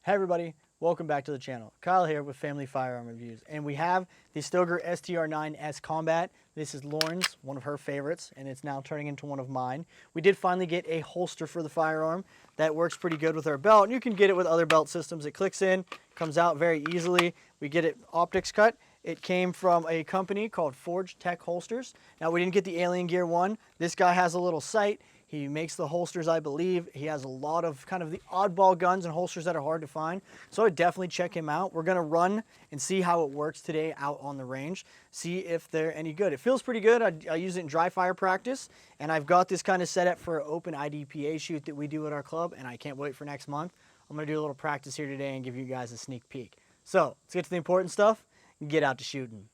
Hey everybody, welcome back to the channel. Kyle here with Family Firearm Reviews, and we have the Stoeger STR9S Combat. This is Lauren's, one of her favorites, and it's now turning into one of mine. We did finally get a holster for the firearm that works pretty good with our belt, and you can get it with other belt systems. It clicks in, comes out very easily. We get it optics cut. It came from a company called Forge Tech Holsters. Now, we didn't get the Alien Gear one. This guy has a little sight. He makes the holsters, I believe. He has a lot of kind of the oddball guns and holsters that are hard to find. So I'd definitely check him out. We're gonna run and see how it works today out on the range. See if they're any good. It feels pretty good. I use it in dry fire practice. And I've got this kind of set up for an open IDPA shoot that we do at our club. And I can't wait for next month. I'm gonna do a little practice here today and give you guys a sneak peek. So let's get to the important stuff and get out to shooting.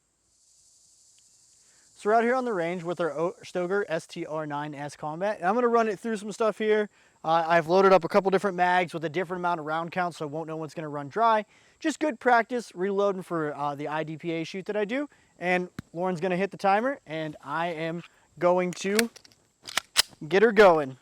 So we're out here on the range with our Stoeger STR9S Combat, and I'm going to run it through some stuff here. I've loaded up a couple different mags with a different amount of round count, so I won't know what's going to run dry. Just good practice reloading for the IDPA shoot that I do. And Lauren's going to hit the timer, and I am going to get her going.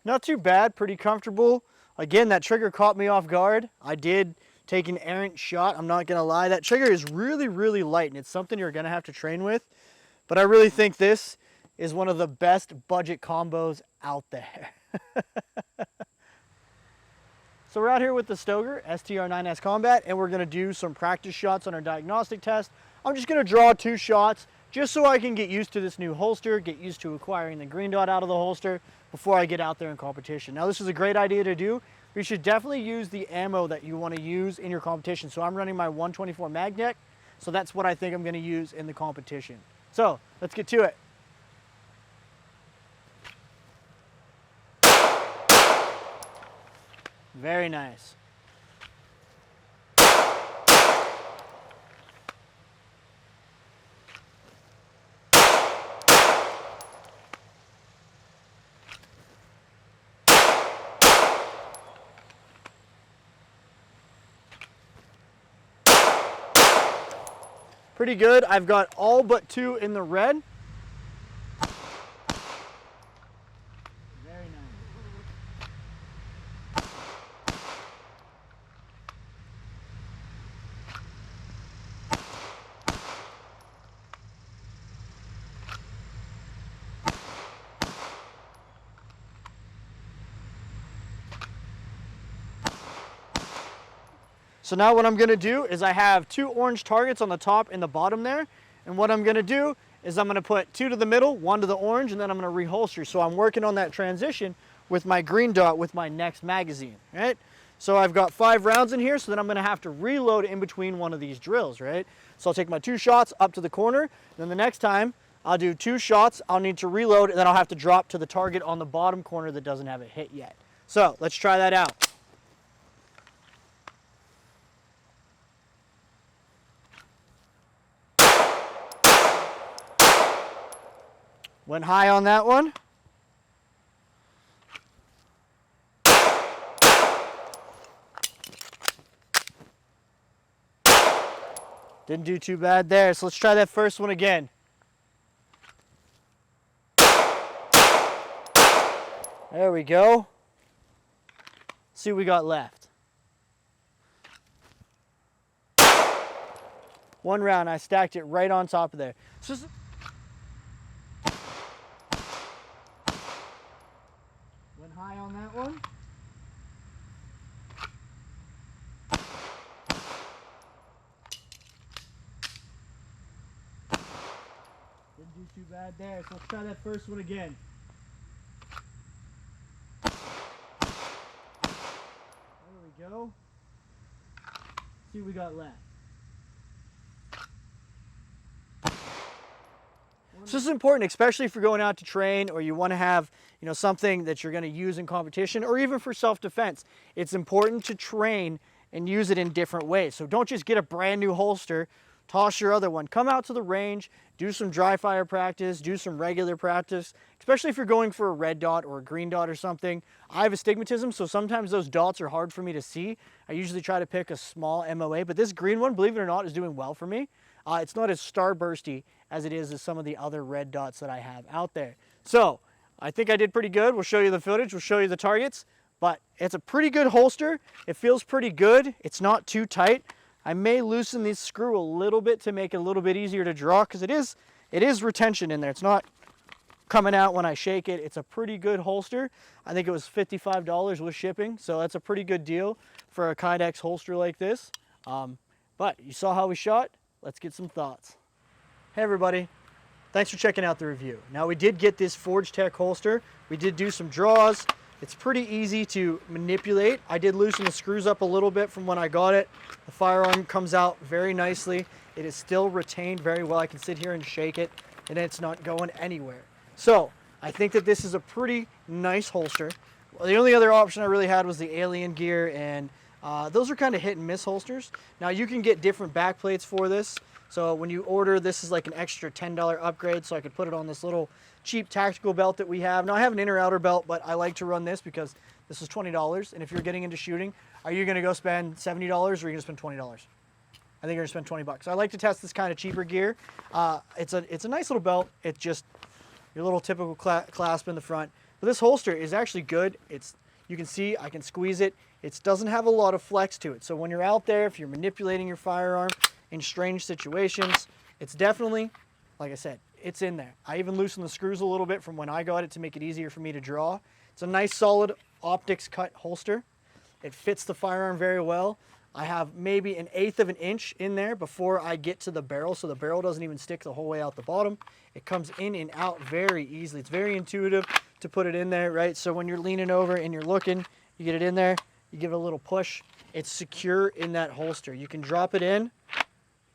Not too bad, pretty comfortable. Again, that trigger caught me off guard. I did take an errant shot, I'm not gonna lie. That trigger is really, really light, and it's something you're gonna have to train with. But I really think this is one of the best budget combos out there. So we're out here with the Stoeger STR9S Combat, and we're gonna do some practice shots on our diagnostic test. I'm just gonna draw 2 shots just so I can get used to this new holster, get used to acquiring the green dot out of the holster before I get out there in competition. Now, this is a great idea to do. You should definitely use the ammo that you want to use in your competition. So I'm running my 124 Magnet, so that's what I think I'm going to use in the competition. So let's get to it. Very nice. Pretty good. I've got all but 2 in the red. Very nice. So now what I'm gonna do is I have 2 orange targets on the top and the bottom there. And what I'm gonna do is I'm gonna put 2 to the middle, 1 to the orange, and then I'm gonna reholster. So I'm working on that transition with my green dot with my next magazine, right? So I've got 5 rounds in here, so then I'm gonna have to reload in between one of these drills, right? So I'll take my 2 shots up to the corner, then the next time I'll do 2 shots, I'll need to reload, and then I'll have to drop to the target on the bottom corner that doesn't have a hit yet. So let's try that out. Went high on that one. Didn't do too bad there, so let's try that first one again. There we go. Let's see what we got left. 1 round, I stacked it right on top of there. So went high on that one. Didn't do too bad there. So let's try that first one again. There we go. Let's see what we got left. So this is important, especially if you're going out to train or you want to have, something that you're going to use in competition or even for self-defense. It's important to train and use it in different ways. So don't just get a brand new holster, toss your other one. Come out to the range, do some dry fire practice, do some regular practice, especially if you're going for a red dot or a green dot or something. I have astigmatism, so sometimes those dots are hard for me to see. I usually try to pick a small MOA, but this green one, believe it or not, is doing well for me. It's not as starbursty as it is as some of the other red dots that I have out there. So I think I did pretty good. We'll show you the footage, we'll show you the targets, but it's a pretty good holster. It feels pretty good. It's not too tight. I may loosen this screw a little bit to make it a little bit easier to draw because it is retention in there. It's not coming out when I shake it. It's a pretty good holster. I think it was $55 with shipping, so that's a pretty good deal for a Kydex holster like this. But you saw how we shot. Let's get some thoughts. Hey everybody, thanks for checking out the review. Now we did get this Forge Tech holster. We did do some draws. It's pretty easy to manipulate. I did loosen the screws up a little bit from when I got it. The firearm comes out very nicely. It is still retained very well. I can sit here and shake it and it's not going anywhere. So I think that this is a pretty nice holster. Well, the only other option I really had was the Alien gear, and those are kind of hit and miss holsters. Now you can get different back plates for this. So when you order, this is like an extra $10 upgrade, so I could put it on this little cheap tactical belt that we have. Now I have an inner outer belt, but I like to run this because this is $20. And if you're getting into shooting, are you gonna go spend $70 or are you gonna spend $20? I think you're gonna spend 20 bucks. So I like to test this kind of cheaper gear. It's a nice little belt. It's just your little typical clasp in the front. But this holster is actually good. You can see I can squeeze it. It doesn't have a lot of flex to it. So when you're out there, if you're manipulating your firearm in strange situations, it's definitely, like I said, it's in there. I even loosened the screws a little bit from when I got it to make it easier for me to draw. It's a nice solid optics cut holster. It fits the firearm very well. I have maybe 1/8 of an inch in there before I get to the barrel, so the barrel doesn't even stick the whole way out the bottom. It comes in and out very easily. It's very intuitive to put it in there, right? So when you're leaning over and you're looking, you get it in there, you give it a little push. It's secure in that holster. You can drop it in,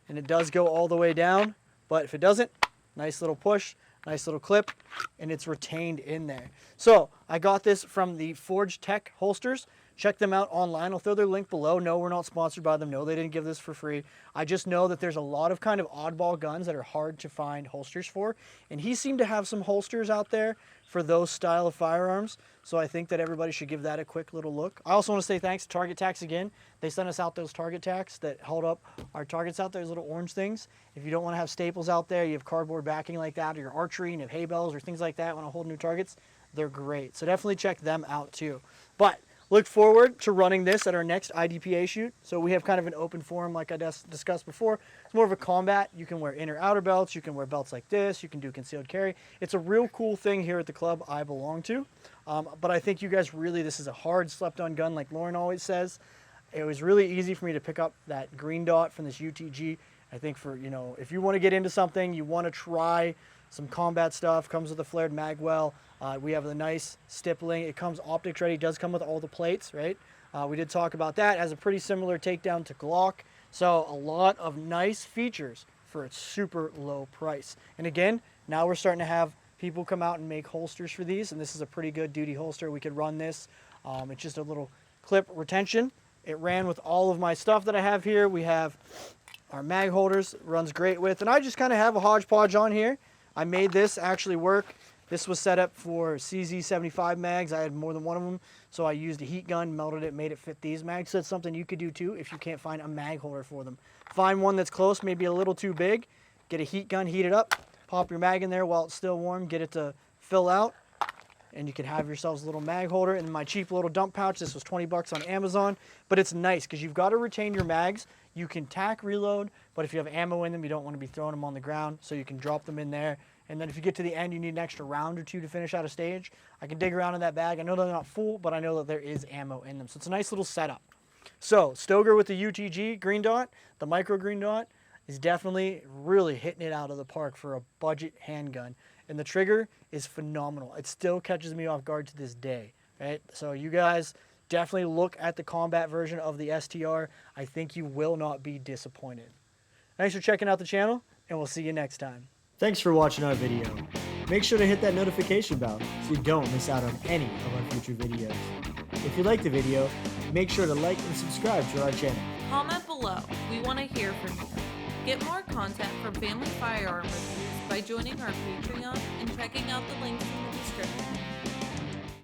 and it does go all the way down, but if it doesn't, nice little push, nice little clip, and it's retained in there. So I got this from the Forge Tech holsters. Check them out online. I'll throw their link below. No, we're not sponsored by them. No, they didn't give this for free. I just know that there's a lot of kind of oddball guns that are hard to find holsters for, and he seemed to have some holsters out there for those style of firearms. So I think that everybody should give that a quick little look. I also want to say thanks to Target Tax again. They sent us out those Target Tax that hold up our targets out there, those little orange things. If you don't want to have staples out there, you have cardboard backing like that, or your archery and you have hay bales or things like that when I hold new targets, they're great. So definitely check them out too. But look forward to running this at our next IDPA shoot. So we have kind of an open forum like I discussed before. It's more of a combat. You can wear inner outer belts. You can wear belts like this. You can do concealed carry. It's a real cool thing here at the club I belong to. But I think you guys really, this is a hard slept on gun like Lauren always says. It was really easy for me to pick up that green dot from this UTG. I think for, if you want to get into something, you want to try some combat stuff, comes with a flared mag well. We have the nice Stippling. It comes optics ready. It does come with all the plates, right? We did talk about that. It has a pretty similar takedown to Glock. So a lot of nice features for its super low price. And again, now we're starting to have people come out and make holsters for these. And this is a pretty good duty holster. We could run this. It's just a little clip retention. It ran with all of my stuff that I have here. We have our mag holders. It runs great with. And I just kind of have a hodgepodge on here. I made this actually work. This was set up for CZ75 mags. I had more than one of them, so I used a heat gun, melted it, made it fit these mags. So it's something you could do too if you can't find a mag holder for them. Find one that's close, maybe a little too big. Get a heat gun, heat it up, pop your mag in there while it's still warm, get it to fill out, and you can have yourselves a little mag holder. And my cheap little dump pouch, this was 20 bucks on Amazon, but it's nice because you've got to retain your mags. You can tack reload, but if you have ammo in them, you don't want to be throwing them on the ground, so you can drop them in there. And then if you get to the end, you need an extra round or two to finish out a stage. I can dig around in that bag. I know they're not full, but I know that there is ammo in them. So it's a nice little setup. So Stoeger with the UTG green dot, the micro green dot. is definitely really hitting it out of the park for a budget handgun. And the trigger is phenomenal. It still catches me off guard to this day, right? So you guys definitely look at the combat version of the STR. I think you will not be disappointed. Thanks for checking out the channel, and we'll see you next time. Thanks for watching our video. Make sure to hit that notification bell so you don't miss out on any of our future videos. If you liked the video, make sure to like and subscribe to our channel. Comment below. We want to hear from you. Get more content from Family Firearm Reviews by joining our Patreon and checking out the links in the description.